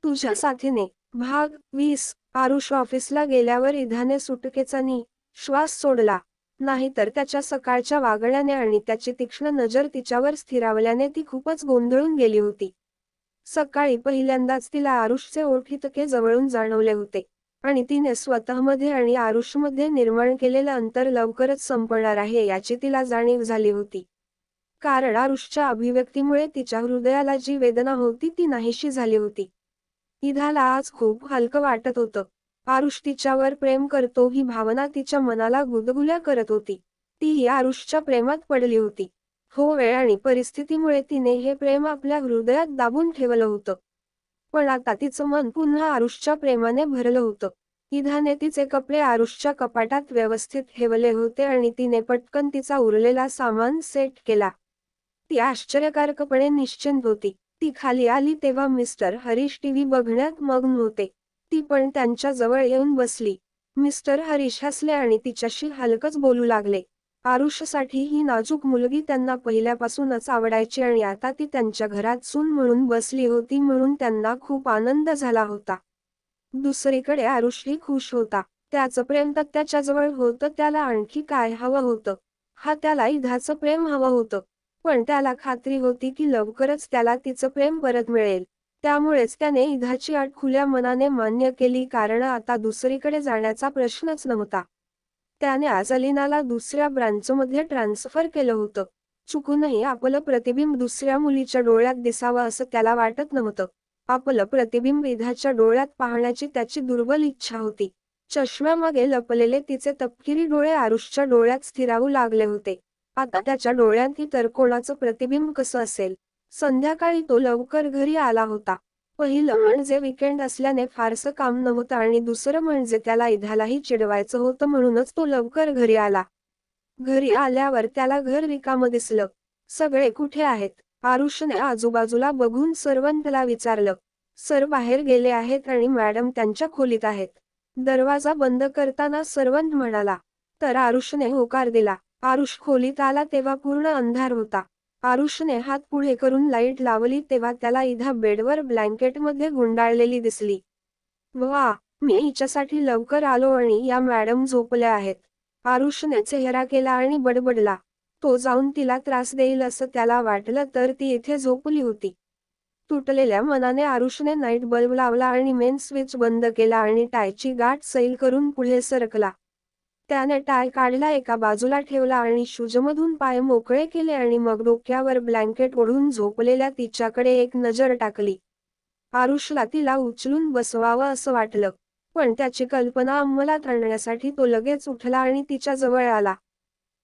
तुझ्या साथीने. भाग 20. आरुष ऑफिसला गेल्यावर इधाने सुटकेचा श्वास सोडला. नाहीतर त्याच्या सकाळच्या वागण्याने आणि त्याची तीक्ष्ण नजर तिच्यावर स्थिरावल्याने ती खूपच गोंधळून गेली होती. सकाळी पहिल्यांदाच तिला आरुषचे ओठ इतके जवळून जाणवले होते आणि तिने स्वतःमध्ये आणि आरुषमध्ये निर्माण केलेलं अंतर लवकरच संपणार आहे याची तिला जाणीव झाली होती. कारण आरुषच्या अभिव्यक्तीमुळे तिच्या हृदयाला जी वेदना होती ती नाहीशी झाली होती. इधाला आज खूप हलकं वाटत होतं. आरुष तिच्यावर प्रेम करतो ही भावना तिच्या मनाला गुदगुल्या करत होती. तीही आरुषच्या प्रेमात पडली होती. हो, वेळ आणि परिस्थितीमुळे तिने हे प्रेम आपल्या हृदयात दाबून ठेवलं होतं. पण आता तिचं मन पुन्हा आरुषच्या प्रेमाने भरलं होतं. इधाने तिचे कपडे आरुषच्या कपाटात व्यवस्थित ठेवले होते आणि तिने पटकन तिचा उरलेला सामान सेट केला. ती आश्चर्यकारकपणे निश्चिंत होती. ती खाली आली तेव्हा मिस्टर हरीश टीव्ही बघण्यात मग्न होते. ती पण त्यांच्या जवळ येऊन बसली. मिस्टर हरीश हसले आणि तिच्याशी हलकच बोलू लागले. आरुषसाठी ही नाजूक मुलगी त्यांना पहिल्यापासूनच आवडायची आणि आता ती त्यांच्या घरात सून म्हणून बसली होती म्हणून त्यांना खूप आनंद झाला होता. दुसरीकडे आरुषही खुश होता. त्याचं प्रेम तर त्याच्याजवळ होतं, त्याला आणखी काय हवं होतं? त्याला इधाचं प्रेम हवं होतं. पण त्याला खात्री होती की लवकरच त्याला तिचं प्रेम परत मिळेल. त्यामुळेच त्याने इधाची अट खुल्या मनाने मान्य केली कारण आता दुसरीकडे जाण्याचा प्रश्नच नव्हता. त्याने आज अलिनाला दुसऱ्या ब्रांचमध्ये ट्रान्सफर केलं होतं. चुकूनही आपलं प्रतिबिंब दुसऱ्या मुलीच्या डोळ्यात दिसावं असं त्याला वाटत नव्हतं. आपलं प्रतिबिंब इधाच्या डोळ्यात पाहण्याची त्याची दुर्बल इच्छा होती. चष्म्यामागे लपलेले तिचे तपकिरी डोळे आरुषच्या डोळ्यात स्थिरावू लागले होते. आता त्याच्या डोळ्यात इतर कोणाचं प्रतिबिंब कसं असेल? संध्याकाळी तो लवकर घरी आला होता. पहिलं म्हणजे वीकेंड असल्याने फारसं काम नव्हतं आणि दुसरं म्हणजे त्याला इधालाही चिडवायचं होतं म्हणूनच तो लवकर घरी आला. घरी आल्यावर त्याला घर रिकामं दिसलं. सगळे कुठे आहेत? आरुषने आजूबाजूला बघून सर्वंटला विचारलं. सर बाहेर गेले आहेत आणि मॅडम त्यांच्या खोलीत आहेत. दरवाजा बंद करताना सर्वंट म्हणाला. तर आरुषने होकार दिला. आरुष खोलीत आला तेव्हा पूर्ण अंधार होता. आरुषने हात पुढे करून लाईट लावली तेव्हा त्याला इधा बेडवर ब्लँकेटमध्ये गुंडाळलेली दिसली. वा, मी हिच्यासाठी लवकर आलो आणि या मॅडम झोपल्या आहेत. आरुषने चेहरा केला आणि बडबडला. तो जाऊन तिला त्रास देईल असं त्याला वाटलं तर ती इथे झोपली होती. तुटलेल्या मनाने आरुषने नाईट बल्ब लावला आणि मेन स्विच बंद केला आणि टायची गाठ सैल करून पुढे सरकला. त्याने टाय काढला, एका बाजूला ठेवला आणि शूजमधून पाय मोकळे केले आणि मग डोक्यावर ब्लँकेट ओढून झोपलेल्या तिच्याकडे एक नजर टाकली. आरुषला तिला उचलून बसवावं असं वाटलं. पण त्याची कल्पना अंमलात आणण्यासाठी तो लगेच उठला आणि तिच्या जवळ आला.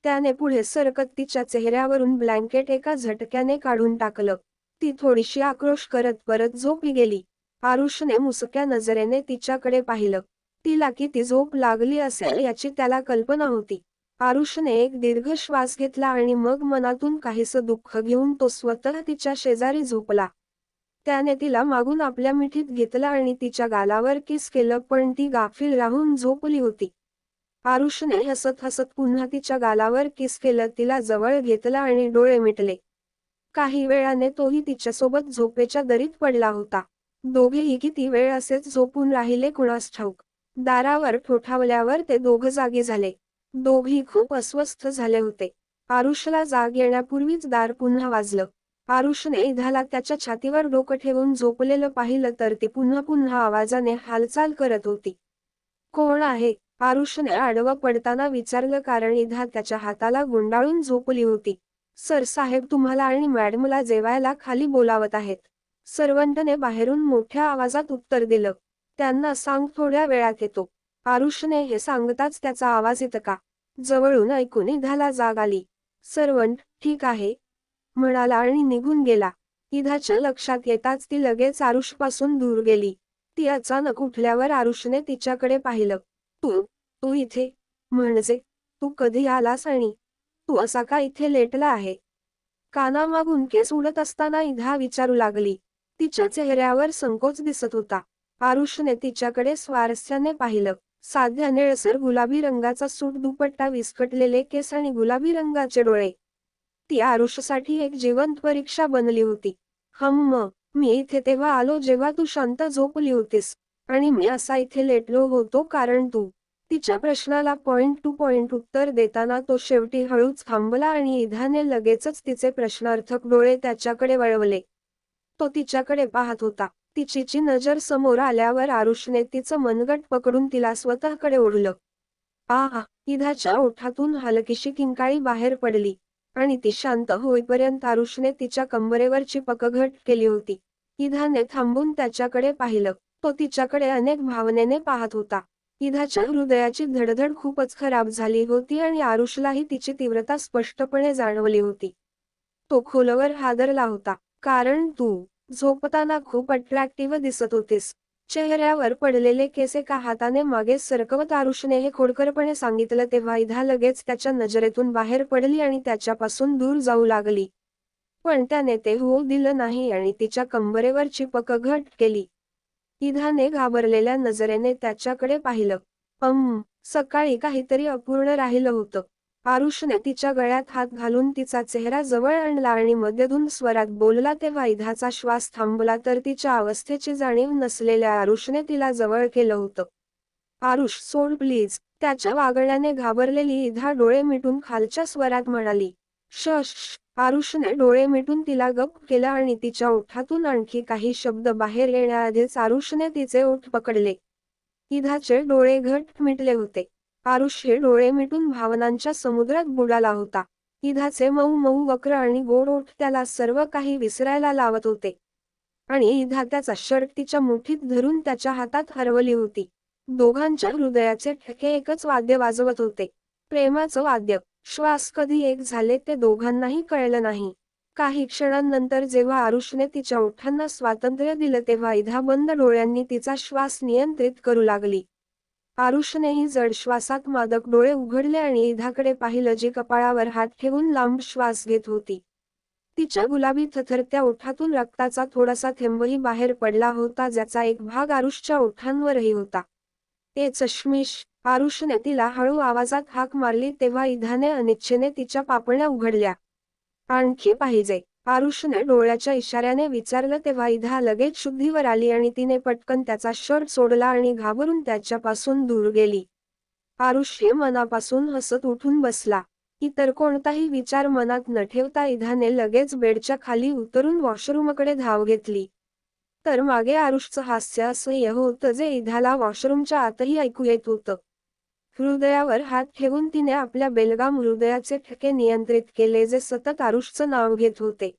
त्याने पुढे सरकत तिच्या चेहऱ्यावरून ब्लँकेट एका झटक्याने काढून टाकलं. ती थोडीशी आक्रोश करत परत झोपी गेली. आरुषने मुसक्या नजरेने तिच्याकडे पाहिलं. तिला किती झोप लागली असेल याची त्याला कल्पना होती. आरुषने एक दीर्घ श्वास घेतला आणि मग मनातून काहीसं दुःख घेऊन तो स्वतः तिच्या शेजारी झोपला. त्याने तिला मागून आपल्या मिठीत घेतलं आणि तिच्या गालावर किस केलं पण ती गाफील राहून झोपली होती. आरुषने हसत हसत पुन्हा तिच्या गालावर किस केलं, तिला जवळ घेतलं आणि डोळे मिटले. काही वेळाने तोही तिच्यासोबत झोपेच्या दरीत पडला होता. दोघेही किती वेळ असेच झोपून राहिले कुणास ठाऊक. दारावर ठोठावल्यावर ते दोघं जागी झाले. दोघी खूप अस्वस्थ झाले होते. आरुषला जाग येण्यापूर्वीच दार पुन्हा वाजलं. आरुषने इधाला त्याच्या छातीवर डोकं ठेवून झोपलेलं पाहिलं तर ती पुन्हा पुन्हा आवाजाने हालचाल करत होती. कोण आहे? आरुषने आडवं पडताना विचारलं कारण इधा त्याच्या हाताला गुंडाळून झोपली होती. सर साहेब तुम्हाला आणि मॅडमला जेवायला खाली बोलावत आहेत. सर्वंटने बाहेरून मोठ्या आवाजात उत्तर दिलं. त्यांना सांग थोड्या वेळात येतो. आरुषने हे सांगताच त्याचा आवाज इतका जवळून ऐकून इधाला जाग आली. सर्वंट ठीक आहे म्हणाला आणि निघून गेला. इधाच्या लक्षात येताच ती लगेच आरुषपासून दूर गेली. ती अचानक उठल्यावर आरुषने तिच्याकडे पाहिलं. तू इथे? म्हणजे तू कधी आलास आणि तू असा का इथे लेटला आहे? कानामागून केस उडत असताना इधा विचारू लागली. तिच्या चेहऱ्यावर संकोच दिसत होता. आरुषने तिच्याकडे स्वारस्याने पाहिलं. साध्या निळसर गुलाबी रंगाचा सूट, दुपट्टा, विस्कटलेले केस आणि गुलाबी रंगाचे डोळे. ती आरुषसाठी एक जिवंत परीक्षा बनली होती. मी इथे तेव्हा आलो जेव्हा तू शांत झोपली होतीस, आणि मी असा इथे लेटलो होतो कारण तू. तिच्या प्रश्नाला पॉइंट टू पॉइंट उत्तर देताना तो शेवटी हळूच थांबला आणि इधाने लगेचच तिचे प्रश्नार्थक डोळे त्याच्याकडे वळवले. तो तिच्याकडे पाहत होता. तिची नजर समोर आल्यावर आरुषने तिचं मनगट पकडून तिला स्वतःकडे ओढलं. आहा! इधाच्या ओठातून हलकीशी किंकाळी बाहेर पडली, आणि ती शांत होईपर्यंत आरुषने तिच्या कंबरेवरची पकघट केली होती. इधाने थांबून त्याच्याकडे पाहिलं. तो तिच्याकडे अनेक भावनेने पाहत होता. इधाच्या हृदयाची धडधड खूपच खराब झाली होती आणि आरुषलाही तिची तीव्रता स्पष्टपणे जाणवली होती. तो खोलवर हादरला होता. कारण तू झोपताना खूप अट्रॅक्टिव्ह दिसत होतीस. चेहऱ्यावर पडलेले केस एका हाताने मागे सरकवत आरुषने हे खोडकरपणे सांगितलं तेव्हा इधा लगेच त्याच्या नजरेतून बाहेर पडली आणि त्याच्यापासून दूर जाऊ लागली. पण त्याने ते होऊ दिलं नाही आणि तिच्या कंबरेवरची पकघट केली. इधाने घाबरलेल्या नजरेने त्याच्याकडे पाहिलं. सकाळी काहीतरी अपूर्ण राहिलं होतं. आरुषने तिच्या गळ्यात हात घालून तिचा चेहरा जवळ आणला आणि मध्यधून स्वरात बोलला तेव्हा इधाचा श्वास थांबला तर तिच्या अवस्थेची जाणीव नसलेल्या आरुषने तिला जवळ केलं होतं. आरुष सोड प्लीज. त्याच्या वागण्याने घाबरलेली इधा डोळे मिटून खालच्या स्वरात म्हणाली. शश. आरुषने डोळे मिटून तिला गप्प केलं आणि तिच्या ओठातून आणखी काही शब्द बाहेर येण्याआधीच आरुषने तिचे ओठ पकडले. इधाचे डोळे घट्ट मिटले होते. आरुष हे डोळे मिटून भावनांच्या समुद्रात बुडाला होता. इधाचे मऊ मऊ वक्र आणि गोड ओठ त्याला सर्व काही विसरायला लावत होते. आणि इधा त्याचा शर्ट तिच्या मुठीत धरून त्याच्या हातात हरवली होती. दोघांच्या हृदयाचे ठेके एकच वाद्य वाजवत होते. प्रेमाचं वाद्य. श्वास कधी एक झाले ते दोघांनाही कळलं नाही. काही क्षणांनंतर जेव्हा आरुषने तिच्या ओठांना स्वातंत्र्य दिलं तेव्हा इधा बंद डोळ्यांनी तिचा श्वास नियंत्रित करू लागली. आरुषनेही जड श्वासात मादक डोळे उघडले आणि इधाकडे पाहिलं जी कपाळावर हात ठेवून लांब श्वास घेत होती. तिच्या गुलाबी थरथरत्या ओठातून रक्ताचा थोडासा थेंबही बाहेर पडला होता ज्याचा एक भाग आरुषच्या ओठांवरही होता. ए चष्मिश. आरुषने तिला हळू आवाजात हाक मारली तेव्हा इधाने अनिच्छेने तिच्या पापण्या उघडल्या. आणखी पाहिजे. आरुषने डोळ्याच्या इशाऱ्याने विचारलं तेव्हा इधा लगेच शुद्धीवर आली आणि तिने पटकन त्याचा शर्ट सोडला आणि घाबरून त्याच्यापासून दूर गेली. आरुष हे मनापासून हसत उठून बसला. इतर कोणताही विचार मनात न ठेवता इधाने लगेच बेडच्या खाली उतरून वॉशरूमकडे धाव घेतली. तर मागे आरुषचं हास्य असह्य होतं जे इधाला वॉशरूमच्या आतही ऐकू येत होतं. हृदयावर हात ठेवून तिने आपल्या बेलगाम हृदयाचे ठेके नियंत्रित केले जे सतत आरुषचं नाव घेत होते.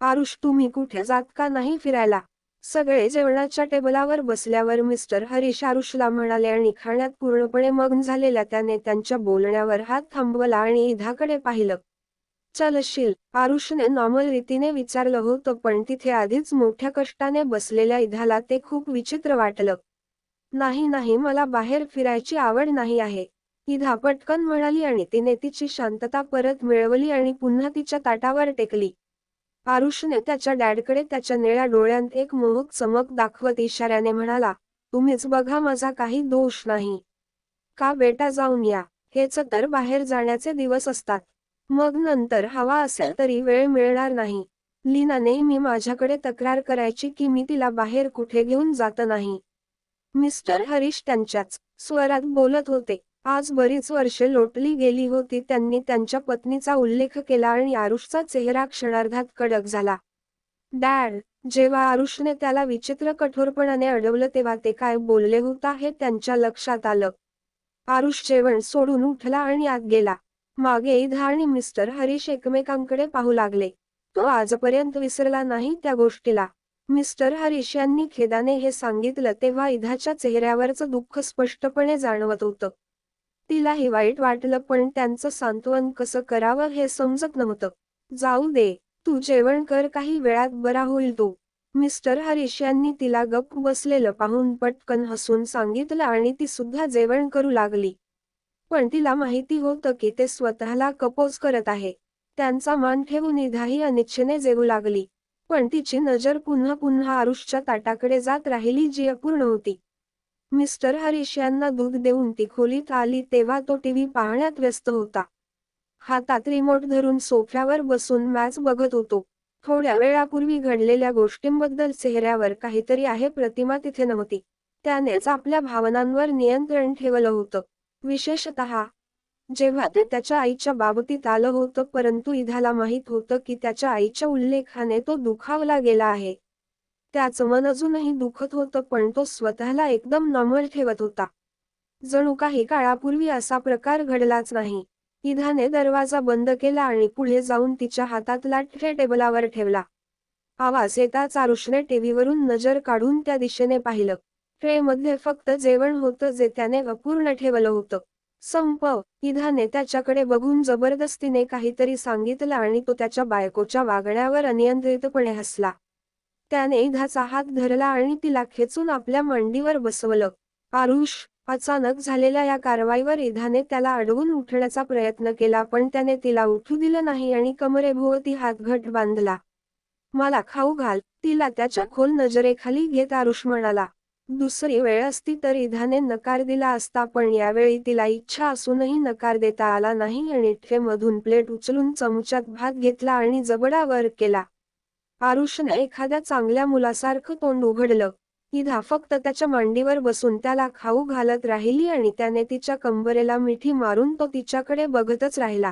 आरुष तुम्ही कुठे जात का नाही फिरायला? सगळे जेवणाच्या टेबलावर बसल्यावर मिस्टर हरीश आरुषला म्हणाले आणि खाण्यात पूर्णपणे मग्न झालेल्या त्याने त्यांच्या बोलण्यावर हात थांबवला आणि इधाकडे पाहिलं. चलशील? आरुषने नॉर्मल रीतीने विचारलं होतं पण तिथे आधीच मोठ्या कष्टाने बसलेल्या इधाला ते खूप विचित्र वाटलं. नाही नाही मला बाहेर फिरायची आवड नाही आहे. इधा पटकन म्हणाली आणि तिने तिची शांतता परत मिळवली आणि पुन्हा तिच्या ताटावर टेकली. आरुषने त्याच्या डॅडकडे त्याच्या निळ्या डोळ्यांत एक मोहक चमक दाखवत इशाऱ्याने म्हणाला, तुम्हीच बघा माझा काही दोष नाही. का बेटा जाऊन या. हेच तर बाहेर जाण्याचे दिवस असतात. मग नंतर हवा असेल तरी वेळ मिळणार नाही. लीना नेहमी माझ्याकडे तक्रार करायची की मी तिला बाहेर कुठे घेऊन जात नाही. मिस्टर हरीश त्यांच्याच स्वरात बोलत होते. आज बरीच वर्षे लोटली गेली होती. त्यांनी त्यांच्या पत्नीचा उल्लेख केला आणि आरुषचा चेहरा क्षणार्धात कडक झाला. डॅड. जेव्हा आरुषने त्याला विचित्र कठोरपणाने अडवलं तेव्हा ते काय बोलले होता हे त्यांच्या लक्षात आलं. आरुष जेवण सोडून उठला आणि आत गेला. मागे इधा आणि मिस्टर हरीश एकमेकांकडे पाहू लागले. तो आजपर्यंत विसरला नाही त्या गोष्टीला. मिस्टर हरीश यांनी खेदाने हे सांगितलं तेव्हा इधाच्या चेहऱ्यावरचं दुःख स्पष्टपणे जाणवत होतं. तिलाही वाईट वाटलं पण त्यांचं सांत्वन कसं करावं हे समजत नव्हतं. जाऊ दे. तू जेवण कर काही वेळात बरा होईल तू. मिस्टर हरीश यांनी तिला गप्प बसलेलं पाहून पटकन हसून सांगितलं आणि ती सुद्धा जेवण करू लागली. पण तिला माहिती होतं की ते स्वतःला कंपोज करत आहे. त्यांचा मान ठेवून इधाही अनिच्छेने जेवू लागली. पण तिची नजर पुन्हा पुन्हा आरुषच्या ताटाकडे जात राहिली जी अपूर्ण होती. मिस्टर हरीश यांना दूध देऊन ती खोलीत आली तेव्हा तो टीव्ही पाहण्यात व्यस्त होता. हातात रिमोट धरून सोफ्यावर बसून मॅच बघत होतो. थोड्या वेळापूर्वी घडलेल्या गोष्टींबद्दल चेहऱ्यावर काहीतरी आहे प्रतिमा तिथे नव्हती. त्यानेच आपल्या भावनांवर नियंत्रण ठेवलं होतं. विशेषतः जेव्हा ते त्याच्या आईच्या बाबतीत आलं होतं, परंतु इधाला माहीत होतं की त्याच्या आईच्या उल्लेखाने तो दुखावला गेला आहे. त्याचं मन अजूनही दुखत होतं, पण तो स्वतःला एकदम नॉर्मल ठेवत होता. जणू काही काळापूर्वी असा प्रकार घडलाच नाही. इधाने दरवाजा बंद केला आणि पुढे जाऊन तिच्या हातातला ट्रे टेबलावर ठेवला. आवाज येताच आरुषने टीव्हीवरून नजर काढून त्या दिशेने पाहिलं. ट्रेमध्ये फक्त जेवण होतं जे त्याने अपूर्ण ठेवलं होतं. संपव, इधाने त्याच्याकडे बघून जबरदस्तीने काहीतरी सांगितलं आणि तो त्याच्या बायकोच्या वागण्यावर अनियंत्रितपणे हसला. त्याने इधाचा हात धरला आणि तिला खेचून आपल्या मांडीवर बसवलं. आरुष, अचानक झालेल्या या कारवाईवर इधाने त्याला अडवून उठण्याचा प्रयत्न केला, पण त्याने तिला उठू दिलं नाही आणि कमरेभोवती हात घट्ट बांधला. मला खाऊ घाल, तिला त्याच्या खोल नजरेखाली घेत आरुष म्हणाला. दुसरी वेळ असती तर इधाने नकार दिला असता, पण यावेळी तिला इच्छा असूनही नकार देता आला नाही आणि ट्रेमधून प्लेट उचलून चमच्यात भात घेतला आणि जबडा वर केला. आरुषने एखाद्या चांगल्या मुलासारखं तोंड उघडलं. इधा फक्त त्याच्या मांडीवर बसून त्याला खाऊ घालत राहिली आणि त्याने तिच्या कंबरेला मिठी मारून तो तिच्याकडे बघतच राहिला.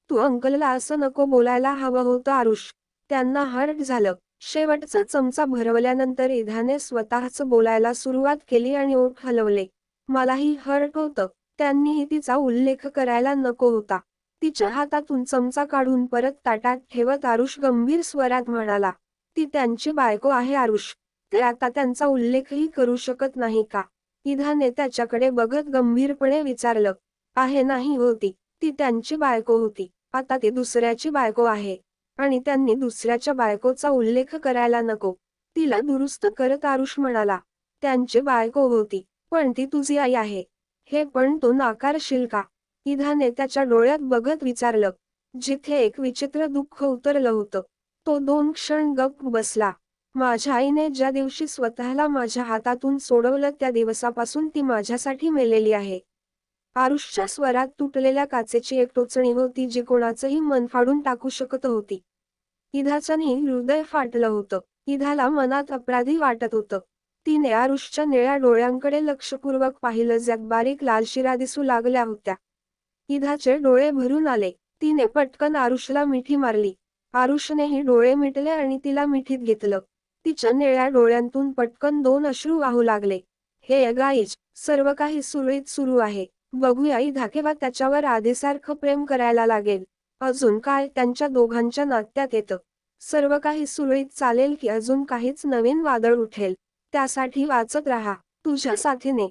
तू अंकलला असं नको बोलायला हवं होतं आरुष. त्यांना हर्ट झालं. शेवटचा चमचा भरवल्यानंतर इधाने स्वतःच बोलायला सुरुवात केली आणि ओठ हलवले. मलाही हर्ट होतं. त्यांनीही तिचा उल्लेख करायला नको होता. तिच्या हातातून चमचा काढून परत ताटात ठेवत आरुष गंभीर स्वरात म्हणाला. ती त्यांची बायको आहे आरुष. ते आता त्यांचा उल्लेखही करू शकत नाही का? इधाने त्याच्याकडे बघत गंभीरपणे विचारलं. आहे नाही होती. ती त्यांची बायको होती. आता ती दुसऱ्याची बायको आहे. आणि त्यांनी दुसऱ्याच्या बायकोचा उल्लेख करायला नको. तिला दुरुस्त करत आरुष म्हणाला. त्यांची बायको होती, पण ती तुझी आई आहे. हे पण तू नाकारशील का? इधाने त्याच्या डोळ्यात बघत विचारलं. जिथे एक विचित्र दुःख उतरलं होतं. तो 2 क्षण गप्प बसला. माझ्या आईने ज्या दिवशी स्वतःला माझ्या हातातून सोडवलं त्या दिवसापासून ती माझ्यासाठी मेलेली आहे. आरुषच्या स्वरात तुटलेल्या काचेची एक टोचणी होती जी कोणाचंही मन फाडून टाकू शकत होती. इधाचंही हृदय फाटलं होतं. इधाला मनात अपराधी वाटत होतं. तिने आरुषच्या निळ्या डोळ्यांकडे लक्षपूर्वक पाहिलं, ज्यात बारीक लाल शिरा दिसू लागल्या होत्या. इधाचे डोळे भरून आले. तिने पटकन आरुषला मिठी मारली. आरुषनेही डोळे मिटले आणि तिला मिठीत घेतलं. तिच्या निळ्या डोळ्यांतून पटकन 2 अश्रू वाहू लागले. हे गाईज, सर्व काही सुरळीत सुरू आहे. बघूया इधा केव्हा त्याच्यावर आधीसारखं प्रेम करायला लागेल. अजून काय त्यांच्या दोघांच्या नात्यात येतं. सर्व काही सुरळीत चालेल की अजून काहीच नवीन वादळ उठेल? त्यासाठी वाचत राहा तुझ्या साथीने.